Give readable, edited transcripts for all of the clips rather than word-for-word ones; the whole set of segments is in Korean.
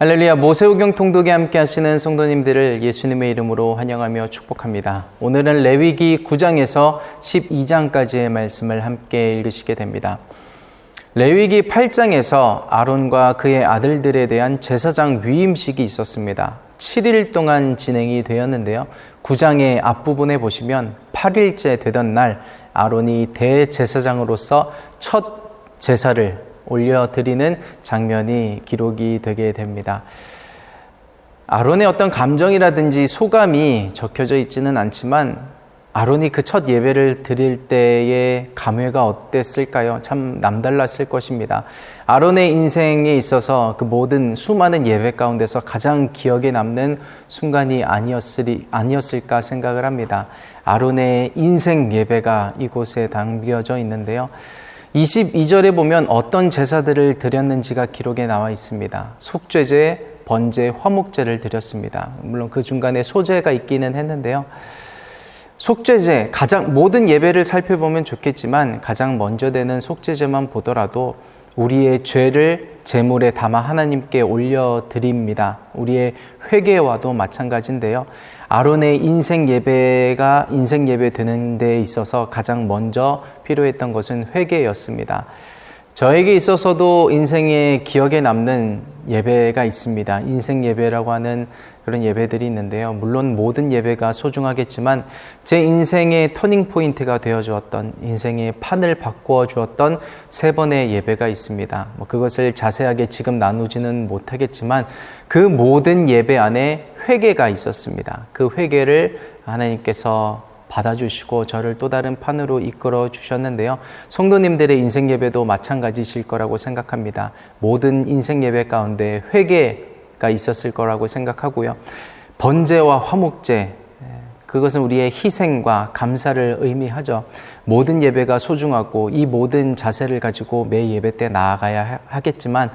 할렐루야. 모세오경 통독에 함께 하시는 성도님들을 예수님의 이름으로 환영하며 축복합니다. 오늘은 레위기 9장에서 12장까지의 말씀을 함께 읽으시게 됩니다. 레위기 8장에서 아론과 그의 아들들에 대한 제사장 위임식이 있었습니다. 7일 동안 진행이 되었는데요. 9장의 앞부분에 보시면 8일째 되던 날 아론이 대제사장으로서 첫 제사를 올려드리는 장면이 기록이 되게 됩니다. 아론의 어떤 감정이라든지 소감이 적혀져 있지는 않지만 아론이 그 첫 예배를 드릴 때의 감회가 어땠을까요? 참 남달랐을 것입니다. 아론의 인생에 있어서 그 모든 수많은 예배 가운데서 가장 기억에 남는 순간이 아니었을까 생각을 합니다. 아론의 인생 예배가 이곳에 담겨져 있는데요. 22절에 보면 어떤 제사들을 드렸는지가 기록에 나와 있습니다. 속죄제, 번제, 화목제를 드렸습니다. 물론 그 중간에 소제가 있기는 했는데요. 속죄제, 모든 예배를 살펴보면 좋겠지만 가장 먼저 되는 속죄제만 보더라도 우리의 죄를 제물에 담아 하나님께 올려드립니다. 우리의 회개와도 마찬가지인데요. 아론의 인생 예배 되는 데 있어서 가장 먼저 필요했던 것은 회개였습니다. 저에게 있어서도 인생에 기억에 남는 예배가 있습니다. 인생 예배라고 하는 그런 예배들이 있는데요. 물론 모든 예배가 소중하겠지만 제 인생의 터닝 포인트가 되어 주었던, 인생의 판을 바꾸어 주었던 3번의 예배가 있습니다. 그것을 자세하게 지금 나누지는 못하겠지만 그 모든 예배 안에 회개가 있었습니다. 그 회개를 하나님께서 받아주시고 저를 또 다른 판으로 이끌어 주셨는데요. 성도님들의 인생 예배도 마찬가지실 거라고 생각합니다. 모든 인생 예배 가운데 회개가 있었을 거라고 생각하고요. 번제와 화목제, 그것은 우리의 희생과 감사를 의미하죠. 모든 예배가 소중하고 이 모든 자세를 가지고 매 예배 때 나아가야 하겠지만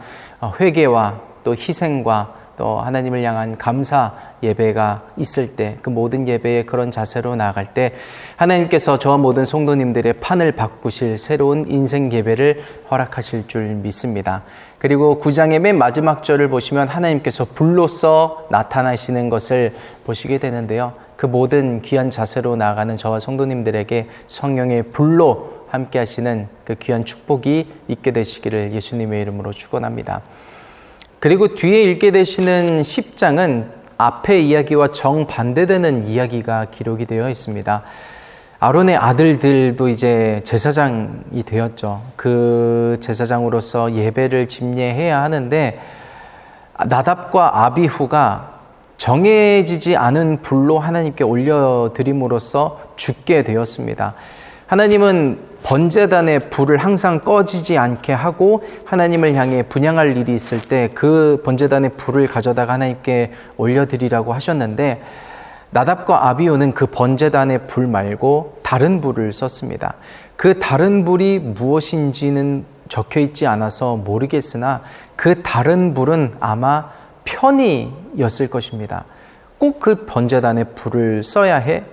회개와 또 희생과 또 하나님을 향한 감사 예배가 있을 때, 그 모든 예배의 그런 자세로 나아갈 때 하나님께서 저와 모든 성도님들의 판을 바꾸실 새로운 인생 예배를 허락하실 줄 믿습니다. 그리고 9장의 맨 마지막 절을 보시면 하나님께서 불로써 나타나시는 것을 보시게 되는데요. 그 모든 귀한 자세로 나아가는 저와 성도님들에게 성령의 불로 함께 하시는 그 귀한 축복이 있게 되시기를 예수님의 이름으로 축원합니다. 그리고 뒤에 읽게 되시는 10장은 앞의 이야기와 정반대되는 이야기가 기록이 되어 있습니다. 아론의 아들들도 이제 제사장이 되었죠. 그 제사장으로서 예배를 집례해야 하는데 나답과 아비후가 정해지지 않은 불로 하나님께 올려드림으로써 죽게 되었습니다. 하나님은 번제단의 불을 항상 꺼지지 않게 하고 하나님을 향해 분향할 일이 있을 때 그 번제단의 불을 가져다가 하나님께 올려드리라고 하셨는데 나답과 아비후는 그 번제단의 불 말고 다른 불을 썼습니다. 그 다른 불이 무엇인지는 적혀 있지 않아서 모르겠으나 그 다른 불은 아마 편이었을 것입니다. 꼭 그 번제단의 불을 써야 해?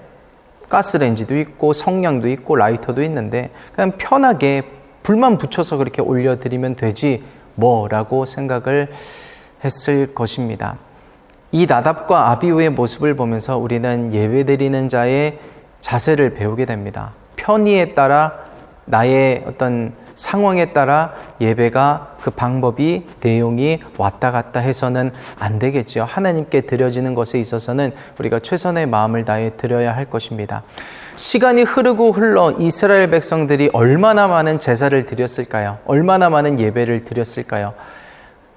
가스레인지도 있고 성냥도 있고 라이터도 있는데 그냥 편하게 불만 붙여서 그렇게 올려드리면 되지 뭐라고 생각을 했을 것입니다. 이 나답과 아비후의 모습을 보면서 우리는 예배드리는 자의 자세를 배우게 됩니다. 편의에 따라 나의 어떤 상황에 따라 예배가 그 방법이 내용이 왔다 갔다 해서는 안 되겠죠. 하나님께 드려지는 것에 있어서는 우리가 최선의 마음을 다해 드려야 할 것입니다. 시간이 흐르고 흘러 이스라엘 백성들이 얼마나 많은 제사를 드렸을까요? 얼마나 많은 예배를 드렸을까요?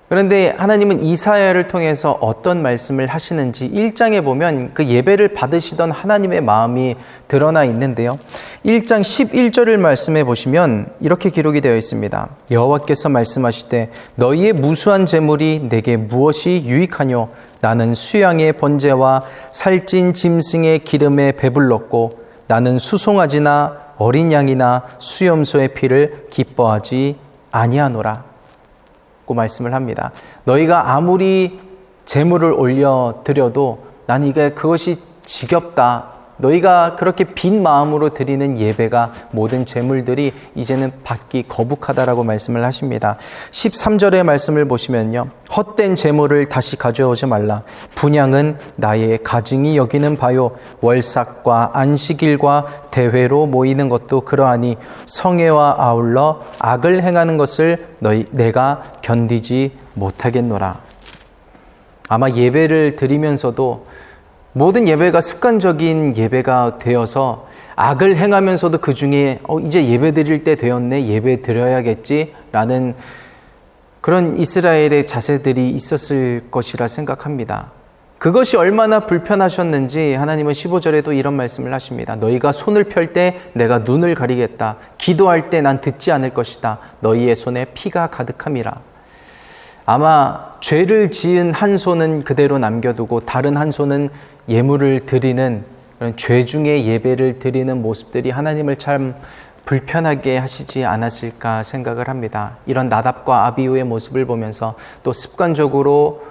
그런데 하나님은 이사야를 통해서 어떤 말씀을 하시는지 1장에 보면 그 예배를 받으시던 하나님의 마음이 드러나 있는데요. 1장 11절을 말씀해 보시면 이렇게 기록이 되어 있습니다. 여호와께서 말씀하시되 너희의 무수한 재물이 내게 무엇이 유익하뇨? 나는 수양의 번제와 살찐 짐승의 기름에 배불렀고 나는 수송아지나 어린 양이나 수염소의 피를 기뻐하지 아니하노라. 말씀을 합니다. 너희가 아무리 재물을 올려드려도 난 그것이 지겹다, 너희가 그렇게 빈 마음으로 드리는 예배가 모든 제물들이 이제는 받기 거북하다라고 말씀을 하십니다. 13절의 말씀을 보시면요. 헛된 제물을 다시 가져오지 말라. 분향은 나의 가증이 여기는 바요. 월삭과 안식일과 대회로 모이는 것도 그러하니 성회와 아울러 악을 행하는 것을 내가 견디지 못하겠노라. 아마 예배를 드리면서도 모든 예배가 습관적인 예배가 되어서 악을 행하면서도 그 중에 이제 예배 드릴 때 되었네, 예배 드려야겠지라는 그런 이스라엘의 자세들이 있었을 것이라 생각합니다. 그것이 얼마나 불편하셨는지 하나님은 15절에도 이런 말씀을 하십니다. 너희가 손을 펼 때 내가 눈을 가리겠다. 기도할 때 난 듣지 않을 것이다. 너희의 손에 피가 가득함이라. 아마 죄를 지은 한 손은 그대로 남겨두고 다른 한 손은 예물을 드리는 그런 죄 중에 예배를 드리는 모습들이 하나님을 참 불편하게 하시지 않았을까 생각을 합니다. 이런 나답과 아비후의 모습을 보면서 또 습관적으로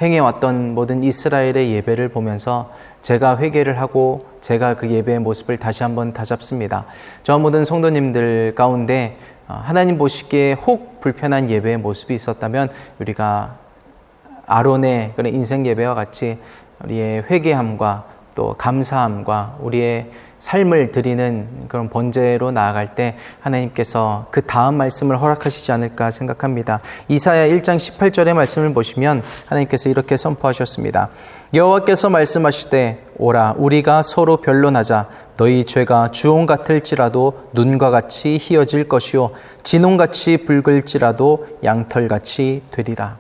행해왔던 모든 이스라엘의 예배를 보면서 제가 회개를 하고 제가 그 예배의 모습을 다시 한번 다잡습니다. 저 모든 성도님들 가운데 하나님 보시기에 혹 불편한 예배의 모습이 있었다면 우리가 아론의 그런 인생 예배와 같이 우리의 회개함과 또 감사함과 우리의 삶을 드리는 그런 번제로 나아갈 때 하나님께서 그 다음 말씀을 허락하시지 않을까 생각합니다. 이사야 1장 18절의 말씀을 보시면 하나님께서 이렇게 선포하셨습니다. 여호와께서 말씀하시되 오라 우리가 서로 변론하자. 너희 죄가 주홍 같을지라도 눈과 같이 희어질 것이요 진홍같이 붉을지라도 양털같이 되리라.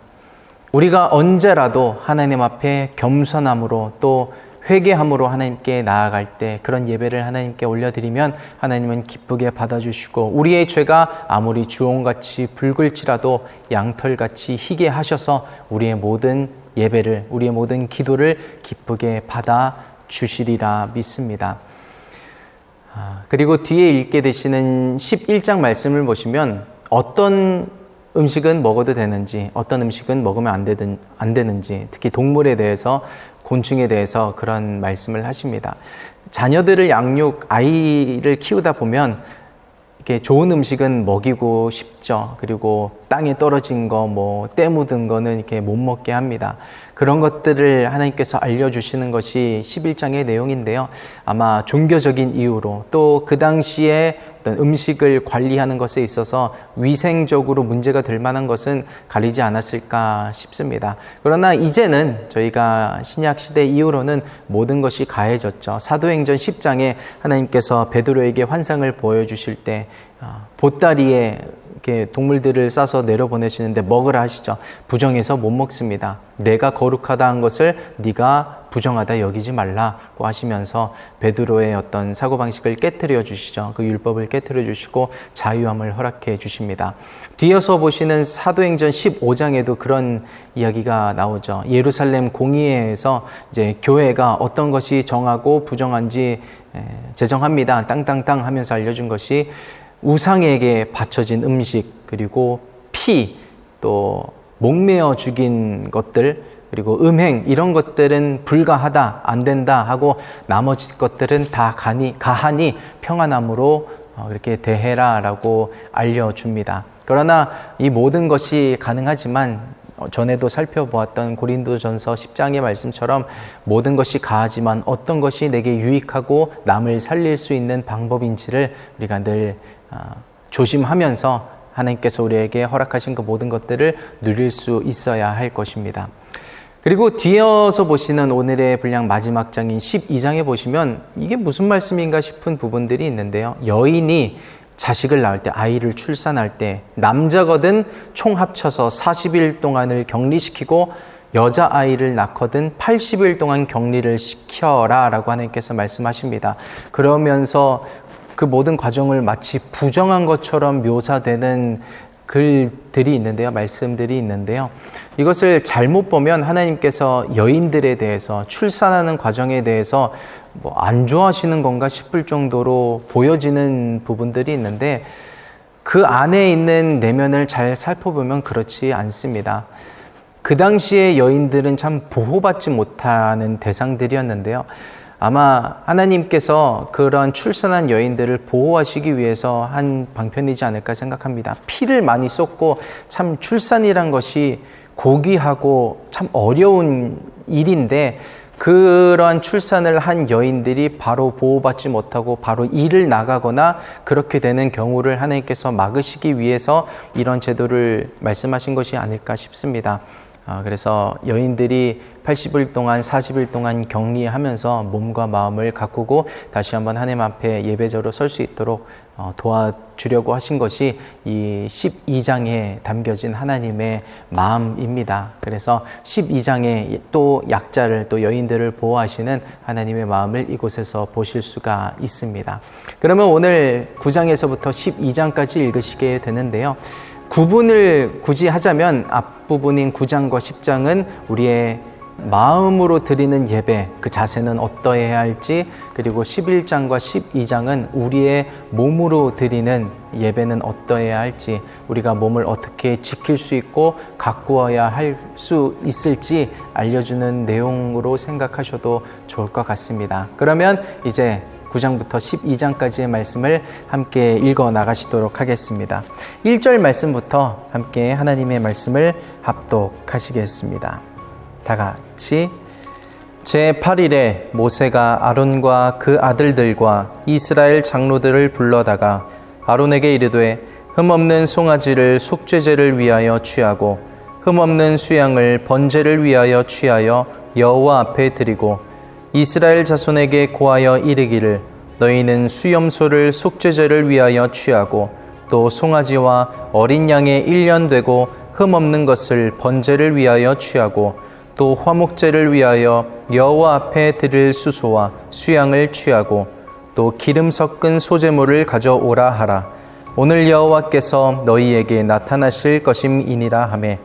우리가 언제라도 하나님 앞에 겸손함으로 또 회개함으로 하나님께 나아갈 때 그런 예배를 하나님께 올려드리면 하나님은 기쁘게 받아주시고 우리의 죄가 아무리 주홍같이 붉을지라도 양털같이 희게 하셔서 우리의 모든 예배를 우리의 모든 기도를 기쁘게 받아주시리라 믿습니다. 그리고 뒤에 읽게 되시는 11장 말씀을 보시면 어떤 음식은 먹어도 되는지 어떤 음식은 먹으면 안 되는지 특히 동물에 대해서 곤충에 대해서 그런 말씀을 하십니다. 자녀들을 아이를 키우다 보면 이렇게 좋은 음식은 먹이고 싶죠. 그리고 땅에 떨어진 거, 때 묻은 거는 이렇게 못 먹게 합니다. 그런 것들을 하나님께서 알려주시는 것이 11장의 내용인데요. 아마 종교적인 이유로 또 그 당시에 어떤 음식을 관리하는 것에 있어서 위생적으로 문제가 될 만한 것은 가리지 않았을까 싶습니다. 그러나 이제는 저희가 신약시대 이후로는 모든 것이 가해졌죠. 사도행전 10장에 하나님께서 베드로에게 환상을 보여주실 때 보따리에 이렇게 동물들을 싸서 내려보내시는데 먹으라 하시죠. 부정해서 못 먹습니다. 내가 거룩하다 한 것을 네가 부정하다 여기지 말라고 하시면서 베드로의 어떤 사고방식을 깨트려 주시죠. 그 율법을 깨트려 주시고 자유함을 허락해 주십니다. 뒤에서 보시는 사도행전 15장에도 그런 이야기가 나오죠. 예루살렘 공의회에서 이제 교회가 어떤 것이 정하고 부정한지 제정합니다. 땅땅땅 하면서 알려준 것이 우상에게 바쳐진 음식, 그리고 피, 또 목매어 죽인 것들, 그리고 음행 이런 것들은 불가하다, 안 된다 하고 나머지 것들은 다 가하니 평안함으로 이렇게 대해라라고 알려줍니다. 그러나 이 모든 것이 가능하지만 전에도 살펴보았던 고린도전서 10장의 말씀처럼 모든 것이 가하지만 어떤 것이 내게 유익하고 남을 살릴 수 있는 방법인지를 우리가 늘 조심하면서 하나님께서 우리에게 허락하신 그 모든 것들을 누릴 수 있어야 할 것입니다. 그리고 뒤에서 보시는 오늘의 분량 마지막 장인 12장에 보시면 이게 무슨 말씀인가 싶은 부분들이 있는데요. 여인이 자식을 낳을 때, 아이를 출산할 때 남자거든 총 합쳐서 40일 동안을 격리시키고 여자아이를 낳거든 80일 동안 격리를 시켜라 라고 하나님께서 말씀하십니다. 그러면서 그 모든 과정을 마치 부정한 것처럼 묘사되는 글들이 있는데요. 말씀들이 있는데요. 이것을 잘못 보면 하나님께서 여인들에 대해서 출산하는 과정에 대해서 안 좋아하시는 건가 싶을 정도로 보여지는 부분들이 있는데 그 안에 있는 내면을 잘 살펴보면 그렇지 않습니다. 그 당시의 여인들은 참 보호받지 못하는 대상들이었는데요. 아마 하나님께서 그런 출산한 여인들을 보호하시기 위해서 한 방편이지 않을까 생각합니다. 피를 많이 쏟고 참 출산이란 것이 고귀하고 참 어려운 일인데 그러한 출산을 한 여인들이 바로 보호받지 못하고 바로 일을 나가거나 그렇게 되는 경우를 하나님께서 막으시기 위해서 이런 제도를 말씀하신 것이 아닐까 싶습니다. 그래서 여인들이 80일 동안 40일 동안 격리하면서 몸과 마음을 가꾸고 다시 한번 하나님 앞에 예배자로 설 수 있도록 도와주려고 하신 것이 이 12장에 담겨진 하나님의 마음입니다. 그래서 12장에 또 약자를 또 여인들을 보호하시는 하나님의 마음을 이곳에서 보실 수가 있습니다. 그러면 오늘 9장에서부터 12장까지 읽으시게 되는데요. 구분을 굳이 하자면 앞부분인 9장과 10장은 우리의 마음으로 드리는 예배, 그 자세는 어떠해야 할지, 그리고 11장과 12장은 우리의 몸으로 드리는 예배는 어떠해야 할지, 우리가 몸을 어떻게 지킬 수 있고 가꾸어야 할 수 있을지 알려주는 내용으로 생각하셔도 좋을 것 같습니다. 그러면 이제 9장부터 12장까지의 말씀을 함께 읽어 나가시도록 하겠습니다. 1절 말씀부터 함께 하나님의 말씀을 합독하시겠습니다. 다 같이. 제8일에 모세가 아론과 그 아들들과 이스라엘 장로들을 불러다가 아론에게 이르되 흠없는 송아지를 속죄제를 위하여 취하고 흠없는 수양을 번제를 위하여 취하여 여호와 앞에 드리고 이스라엘 자손에게 고하여 이르기를 너희는 수염소를 속죄제를 위하여 취하고 또 송아지와 어린 양의 1년 되고 흠없는 것을 번제를 위하여 취하고 또 화목제를 위하여 여호와 앞에 드릴 수소와 수양을 취하고 또 기름 섞은 소제물을 가져오라 하라. 오늘 여호와께서 너희에게 나타나실 것임이니라 하매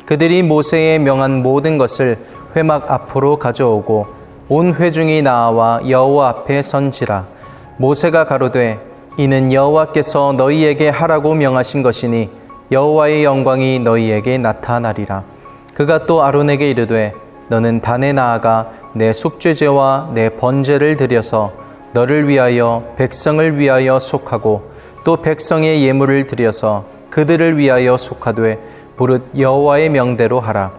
그들이 모세의 명한 모든 것을 회막 앞으로 가져오고 온 회중이 나와 여호와 앞에 선지라. 모세가 가로되 이는 여호와께서 너희에게 하라고 명하신 것이니 여호와의 영광이 너희에게 나타나리라. 그가 또 아론에게 이르되 너는 단에 나아가 내 속죄제와 내 번제를 드려서 너를 위하여 백성을 위하여 속하고 또 백성의 예물을 드려서 그들을 위하여 속하되 무릇 여호와의 명대로 하라.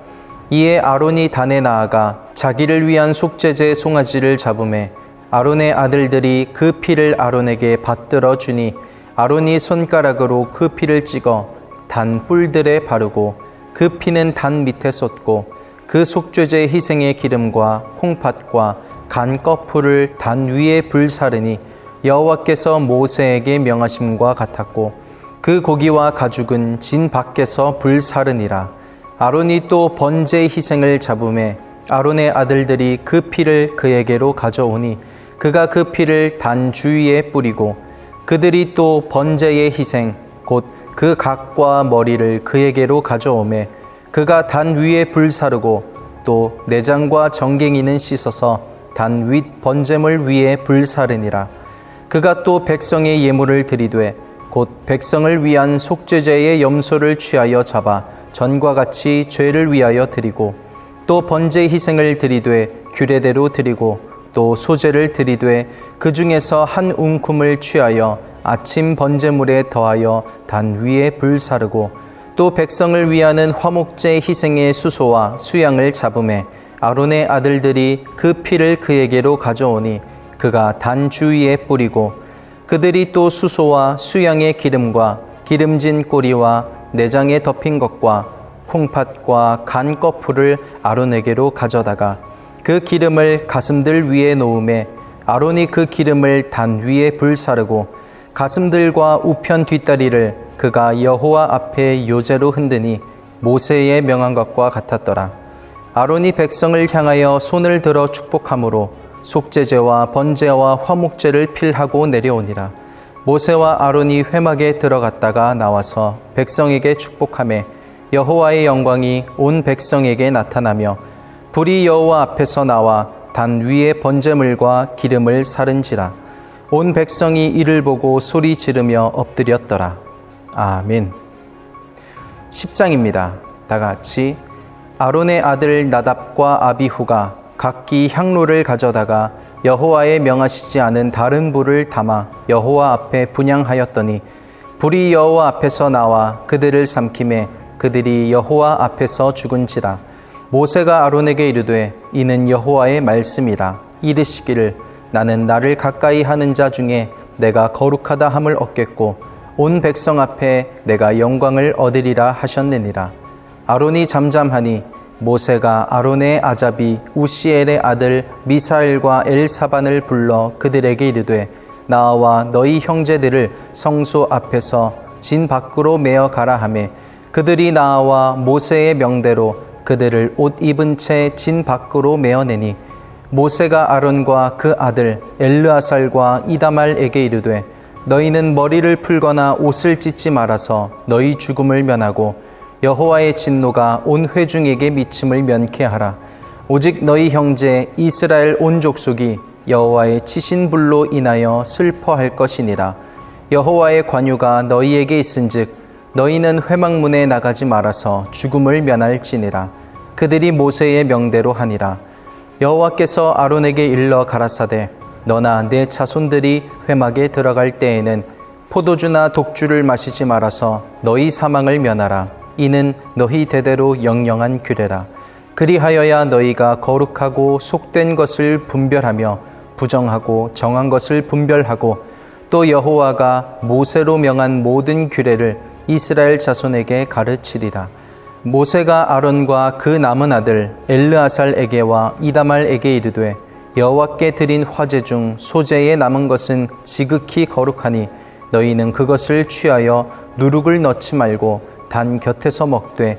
이에 아론이 단에 나아가 자기를 위한 속죄제 송아지를 잡음에 아론의 아들들이 그 피를 아론에게 받들어 주니 아론이 손가락으로 그 피를 찍어 단 뿔들에 바르고 그 피는 단 밑에 쏟고 그 속죄제 희생의 기름과 콩팥과 간 거풀을 단 위에 불사르니 여호와께서 모세에게 명하심과 같았고 그 고기와 가죽은 진 밖에서 불사르니라. 아론이 또 번제 희생을 잡음에 아론의 아들들이 그 피를 그에게로 가져오니 그가 그 피를 단 주위에 뿌리고 그들이 또 번제의 희생 곧 그 각과 머리를 그에게로 가져오매 그가 단 위에 불사르고 또 내장과 정갱이는 씻어서 단 윗 번제물 위에 불사르니라. 그가 또 백성의 예물을 드리되 곧 백성을 위한 속죄제의 염소를 취하여 잡아 전과 같이 죄를 위하여 드리고 또 번제 희생을 드리되 규례대로 드리고 또 소제를 드리되 그 중에서 한 웅큼을 취하여 아침 번제물에 더하여 단 위에 불사르고 또 백성을 위하는 화목제 희생의 수소와 수양을 잡음에 아론의 아들들이 그 피를 그에게로 가져오니 그가 단 주위에 뿌리고 그들이 또 수소와 수양의 기름과 기름진 꼬리와 내장에 덮인 것과 콩팥과 간 거풀을 아론에게로 가져다가 그 기름을 가슴들 위에 놓음에 아론이 그 기름을 단 위에 불사르고 가슴들과 우편 뒷다리를 그가 여호와 앞에 요제로 흔드니 모세의 명한 것과 같았더라. 아론이 백성을 향하여 손을 들어 축복함으로 속죄제와 번제와 화목제를 필하고 내려오니라. 모세와 아론이 회막에 들어갔다가 나와서 백성에게 축복하매 여호와의 영광이 온 백성에게 나타나며 불이 여호와 앞에서 나와 단 위에 번제물과 기름을 사른지라. 온 백성이 이를 보고 소리 지르며 엎드렸더라. 아멘. 10장입니다. 다 같이. 아론의 아들 나답과 아비후가 각기 향로를 가져다가 여호와의 명하시지 않은 다른 불을 담아 여호와 앞에 분향하였더니 불이 여호와 앞에서 나와 그들을 삼키매 그들이 여호와 앞에서 죽은지라. 모세가 아론에게 이르되 이는 여호와의 말씀이라. 이르시기를 나는 나를 가까이 하는 자 중에 내가 거룩하다 함을 얻겠고 온 백성 앞에 내가 영광을 얻으리라 하셨느니라. 아론이 잠잠하니 모세가 아론의 아잡이 우시엘의 아들 미사엘과 엘사반을 불러 그들에게 이르되 나와 너희 형제들을 성소 앞에서 진 밖으로 메어 가라 하매 그들이 나와 모세의 명대로 그들을 옷 입은 채 진 밖으로 메어내니 모세가 아론과 그 아들 엘르아살과 이다말에게 이르되 너희는 머리를 풀거나 옷을 찢지 말아서 너희 죽음을 면하고 여호와의 진노가 온 회중에게 미침을 면케 하라. 오직 너희 형제 이스라엘 온 족속이 여호와의 치신 불로 인하여 슬퍼할 것이니라. 여호와의 관유가 너희에게 있은즉 너희는 회막문에 나가지 말아서 죽음을 면할지니라. 그들이 모세의 명대로 하니라. 여호와께서 아론에게 일러 가라사대 너나 내 자손들이 회막에 들어갈 때에는 포도주나 독주를 마시지 말아서 너희 사망을 면하라. 이는 너희 대대로 영영한 규례라. 그리하여야 너희가 거룩하고 속된 것을 분별하며 부정하고 정한 것을 분별하고 또 여호와가 모세로 명한 모든 규례를 이스라엘 자손에게 가르치리라. 모세가 아론과 그 남은 아들 엘르아살에게와 이다말에게 이르되 여호와께 드린 화제 중 소재에 남은 것은 지극히 거룩하니 너희는 그것을 취하여 누룩을 넣지 말고 단 곁에서 먹되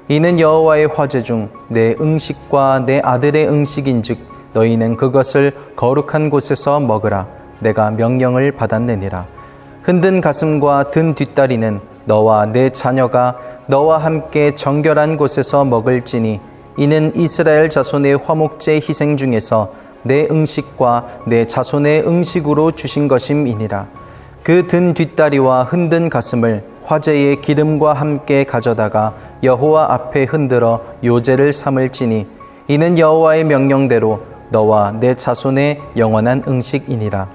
이는 여호와의 화제 중 내 음식과 내 아들의 음식인즉 너희는 그것을 거룩한 곳에서 먹으라. 내가 명령을 받았느니라. 흔든 가슴과 든 뒷다리는 너와 내 자녀가 너와 함께 정결한 곳에서 먹을지니 이는 이스라엘 자손의 화목제 희생 중에서 내 음식과 내 자손의 음식으로 주신 것임이니라. 그 든 뒷다리와 흔든 가슴을 화제의 기름과 함께 가져다가 여호와 앞에 흔들어 요제를 삼을지니 이는 여호와의 명령대로 너와 내 자손의 영원한 음식이니라.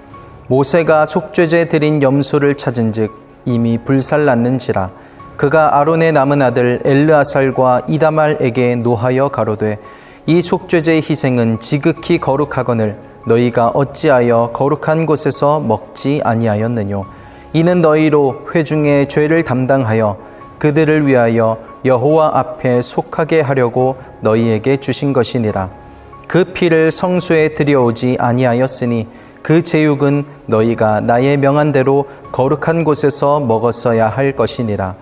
모세가 속죄제 드린 염소를 찾은즉 이미 불살났는지라. 그가 아론의 남은 아들 엘르아살과 이다말에게 노하여 가로되 이 속죄제의 희생은 지극히 거룩하거늘 너희가 어찌하여 거룩한 곳에서 먹지 아니하였느뇨. 이는 너희로 회중의 죄를 담당하여 그들을 위하여 여호와 앞에 속하게 하려고 너희에게 주신 것이니라. 그 피를 성소에 들여오지 아니하였으니 그 제육은 너희가 나의 명한 대로 거룩한 곳에서 먹었어야 할 것이니라.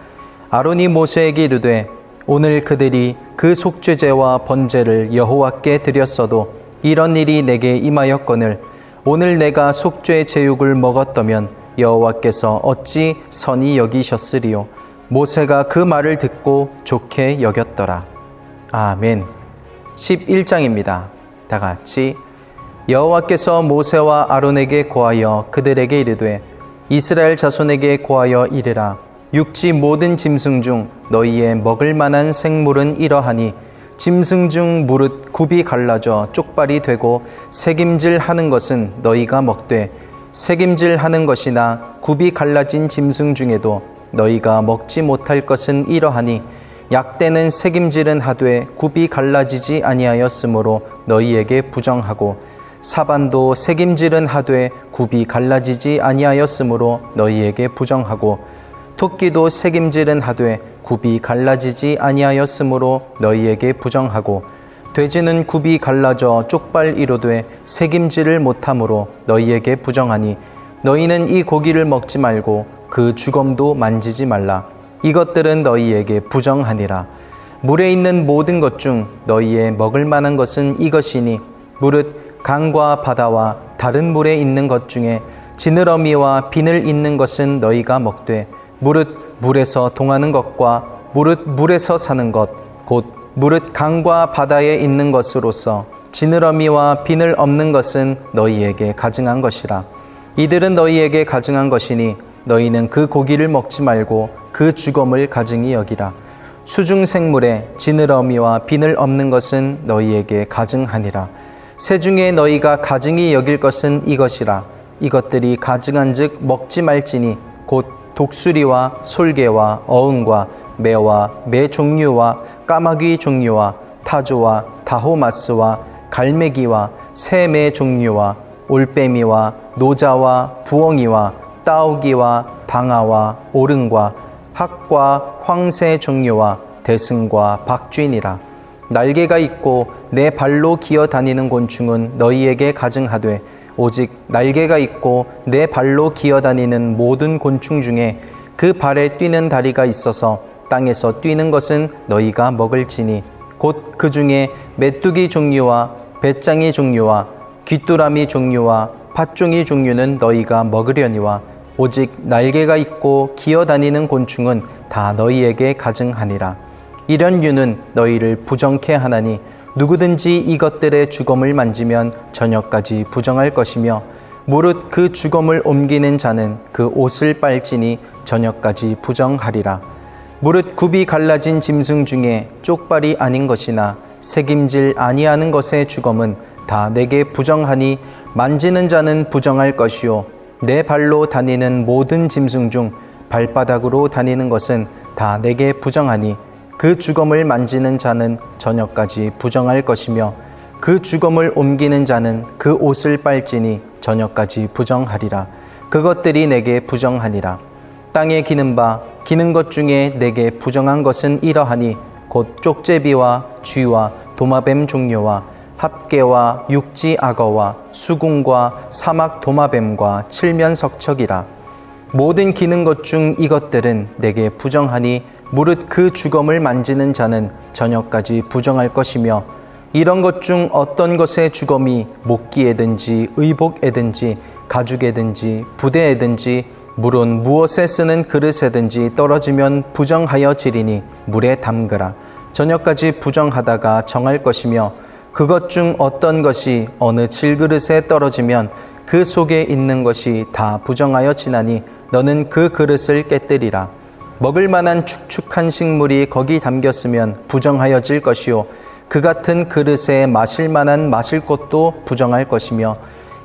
아론이 모세에게 이르되 오늘 그들이 그 속죄제와 번제를 여호와께 드렸어도 이런 일이 내게 임하였거늘 오늘 내가 속죄 제육을 먹었더면 여호와께서 어찌 선히 여기셨으리요. 모세가 그 말을 듣고 좋게 여겼더라. 아멘. 11장입니다. 다 같이 여호와께서 모세와 아론에게 고하여 그들에게 이르되 이스라엘 자손에게 고하여 이르라. 육지 모든 짐승 중 너희의 먹을 만한 생물은 이러하니 짐승 중 무릇 굽이 갈라져 쪽발이 되고 새김질 하는 것은 너희가 먹되 새김질 하는 것이나 굽이 갈라진 짐승 중에도 너희가 먹지 못할 것은 이러하니 약대는 새김질은 하되 굽이 갈라지지 아니하였으므로 너희에게 부정하고 사반도 새김질은 하되 굽이 갈라지지 아니하였으므로 너희에게 부정하고 토끼도 새김질은 하되 굽이 갈라지지 아니하였으므로 너희에게 부정하고 돼지는 굽이 갈라져 쪽발 이로되 새김질을 못함으로 너희에게 부정하니 너희는 이 고기를 먹지 말고 그 주검도 만지지 말라. 이것들은 너희에게 부정하니라. 물에 있는 모든 것 중 너희의 먹을 만한 것은 이것이니 무릇 강과 바다와 다른 물에 있는 것 중에 지느러미와 비늘 있는 것은 너희가 먹되 무릇 물에서 동하는 것과 무릇 물에서 사는 것 곧 무릇 강과 바다에 있는 것으로서 지느러미와 비늘 없는 것은 너희에게 가증한 것이라. 이들은 너희에게 가증한 것이니 너희는 그 고기를 먹지 말고 그 주검을 가증히 여기라. 수중 생물에 지느러미와 비늘 없는 것은 너희에게 가증하니라. 새 중에 너희가 가증히 여길 것은 이것이라. 이것들이 가증한즉 먹지 말지니 곧 독수리와 솔개와 어흥과 매와 매 종류와 까마귀 종류와 타조와 다호마스와 갈매기와 새 매 종류와 올빼미와 노자와 부엉이와 따오기와 방아와 오름과 학과 황새 종류와 대승과 박쥐니라. 날개가 있고 내 발로 기어 다니는 곤충은 너희에게 가증하되 오직 날개가 있고 내 발로 기어 다니는 모든 곤충 중에 그 발에 뛰는 다리가 있어서 땅에서 뛰는 것은 너희가 먹을지니 곧 그 중에 메뚜기 종류와 배짱이 종류와 귀뚜라미 종류와 팥종이 종류는 너희가 먹으려니와 오직 날개가 있고 기어 다니는 곤충은 다 너희에게 가증하니라. 이런 유는 너희를 부정케 하나니 누구든지 이것들의 주검을 만지면 저녁까지 부정할 것이며 무릇 그 주검을 옮기는 자는 그 옷을 빨지니 저녁까지 부정하리라. 무릇 굽이 갈라진 짐승 중에 쪽발이 아닌 것이나 새김질 아니하는 것의 주검은 다 내게 부정하니 만지는 자는 부정할 것이요 내 발로 다니는 모든 짐승 중 발바닥으로 다니는 것은 다 내게 부정하니 그 주검을 만지는 자는 저녁까지 부정할 것이며 그 주검을 옮기는 자는 그 옷을 빨지니 저녁까지 부정하리라. 그것들이 내게 부정하니라. 땅에 기는 것 중에 내게 부정한 것은 이러하니 곧 쪽제비와 쥐와 도마뱀 종류와 합개와 육지 악어와 수궁과 사막 도마뱀과 칠면석척이라. 모든 기는 것 중 이것들은 내게 부정하니 무릇 그 주검을 만지는 자는 저녁까지 부정할 것이며 이런 것 중 어떤 것의 주검이 목기에든지 의복에든지 가죽에든지 부대에든지 물은 무엇에 쓰는 그릇에든지 떨어지면 부정하여 지리니 물에 담그라. 저녁까지 부정하다가 정할 것이며 그것 중 어떤 것이 어느 질그릇에 떨어지면 그 속에 있는 것이 다 부정하여 지나니 너는 그 그릇을 깨뜨리라. 먹을 만한 축축한 식물이 거기 담겼으면 부정하여질 것이요 그 같은 그릇에 마실 만한 마실 것도 부정할 것이며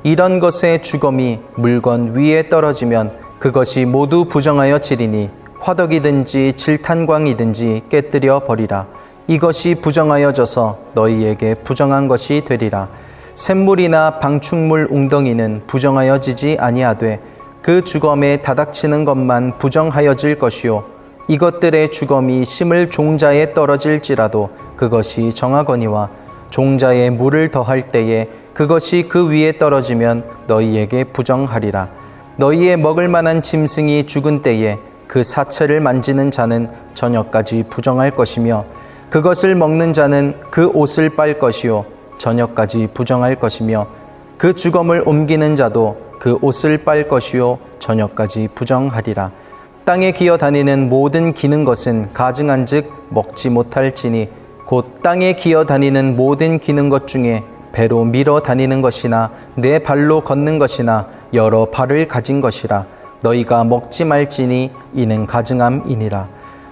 이런 것의 주검이 물건 위에 떨어지면 그것이 모두 부정하여 지리니 화덕이든지 질탄광이든지 깨뜨려 버리라. 이것이 부정하여져서 너희에게 부정한 것이 되리라. 샘물이나 방충물 웅덩이는 부정하여지지 아니하되 그 주검에 다닥치는 것만 부정하여질 것이요 이것들의 주검이 심을 종자에 떨어질지라도 그것이 정하거니와 종자에 물을 더할 때에 그것이 그 위에 떨어지면 너희에게 부정하리라. 너희의 먹을 만한 짐승이 죽은 때에 그 사체를 만지는 자는 저녁까지 부정할 것이며 그것을 먹는 자는 그 옷을 빨 것이요 저녁까지 부정할 것이며 그 주검을 옮기는 자도 그 옷을 빨 것이요 저녁까지 부정하리라. 땅에 기어 다니는 모든 기는 것은 가증한즉 먹지 못할지니 곧 땅에 기어 다니는 모든 기는 것 중에 배로 밀어 다니는 것이나 내 발로 걷는 것이나 여러 발을 가진 것이라. 너희가 먹지 말지니 이는 가증함이니라.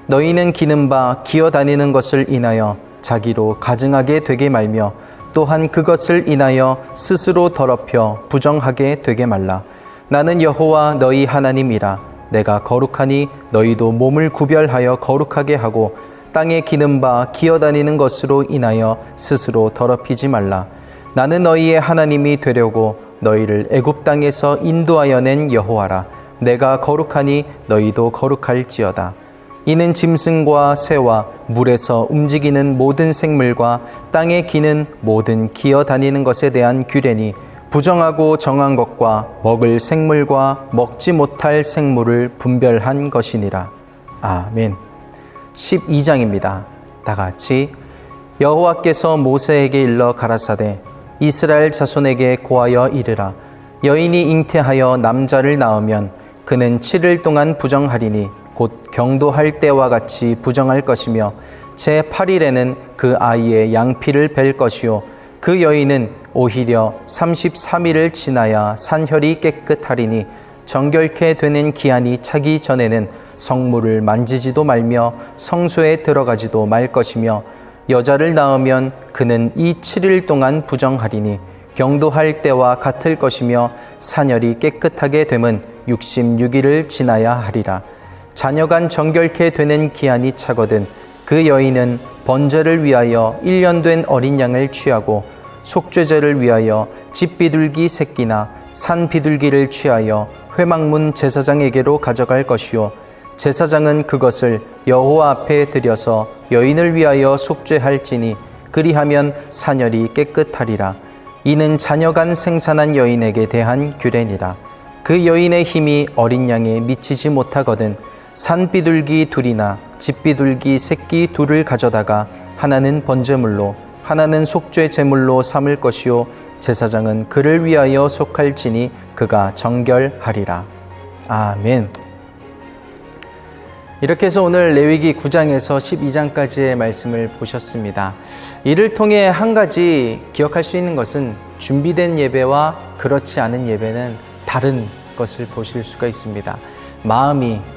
너희는 기는 바 기어 다니는 것을 인하여 자기로 가증하게 되게 말며 또한 그것을 인하여 스스로 더럽혀 부정하게 되게 말라. 나는 여호와 너희 하나님이라. 내가 거룩하니 너희도 몸을 구별하여 거룩하게 하고 땅에 기는 바 기어 다니는 것으로 인하여 스스로 더럽히지 말라. 나는 너희의 하나님이 되려고 너희를 애굽 땅에서 인도하여 낸 여호와라. 내가 거룩하니 너희도 거룩할지어다. 이는 짐승과 새와 물에서 움직이는 모든 생물과 땅에 기는 모든 기어 다니는 것에 대한 규례니 부정하고 정한 것과 먹을 생물과 먹지 못할 생물을 분별한 것이니라. 아멘. 12장입니다. 다 같이 여호와께서 모세에게 일러 가라사대 이스라엘 자손에게 고하여 이르라. 여인이 잉태하여 남자를 낳으면 그는 7일 동안 부정하리니 곧 경도할 때와 같이 부정할 것이며 제8일에는 그 아이의 양피를 벨 것이요 그 여인은 오히려 33일을 지나야 산혈이 깨끗하리니 정결케 되는 기한이 차기 전에는 성물을 만지지도 말며 성소에 들어가지도 말 것이며 여자를 낳으면 그는 이 7일 동안 부정하리니 경도할 때와 같을 것이며 사녀리 깨끗하게 됨은 66일을 지나야 하리라. 자녀간 정결케 되는 기한이 차거든 그 여인은 번제를 위하여 1년 된 어린 양을 취하고 속죄제를 위하여 집비둘기 새끼나 산비둘기를 취하여 회막문 제사장에게로 가져갈 것이요 제사장은 그것을 여호와 앞에 드려서 여인을 위하여 속죄할지니 그리하면 사녀리 깨끗하리라. 이는 자녀간 생산한 여인에게 대한 규례니라. 그 여인의 힘이 어린 양에 미치지 못하거든 산비둘기 둘이나 집비둘기 새끼 둘을 가져다가 하나는 번제물로 하나는 속죄 제물로 삼을 것이요 제사장은 그를 위하여 속할지니 그가 정결하리라. 아멘. 이렇게 해서 오늘 레위기 9장에서 12장까지의 말씀을 보셨습니다. 이를 통해 한 가지 기억할 수 있는 것은 준비된 예배와 그렇지 않은 예배는 다른 것을 보실 수가 있습니다.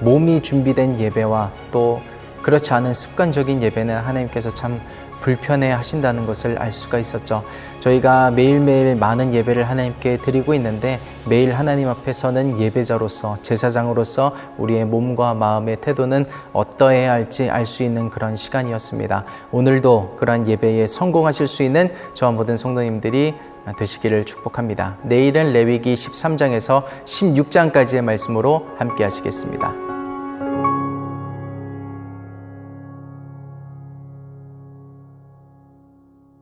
몸이 준비된 예배와 또 그렇지 않은 습관적인 예배는 하나님께서 참 불편해 하신다는 것을 알 수가 있었죠. 저희가 매일매일 많은 예배를 하나님께 드리고 있는데 매일 하나님 앞에서는 예배자로서 제사장으로서 우리의 몸과 마음의 태도는 어떠해야 할지 알 수 있는 그런 시간이었습니다. 오늘도 그런 예배에 성공하실 수 있는 저와 모든 성도님들이 되시기를 축복합니다. 내일은 레위기 13장에서 16장까지의 말씀으로 함께 하시겠습니다.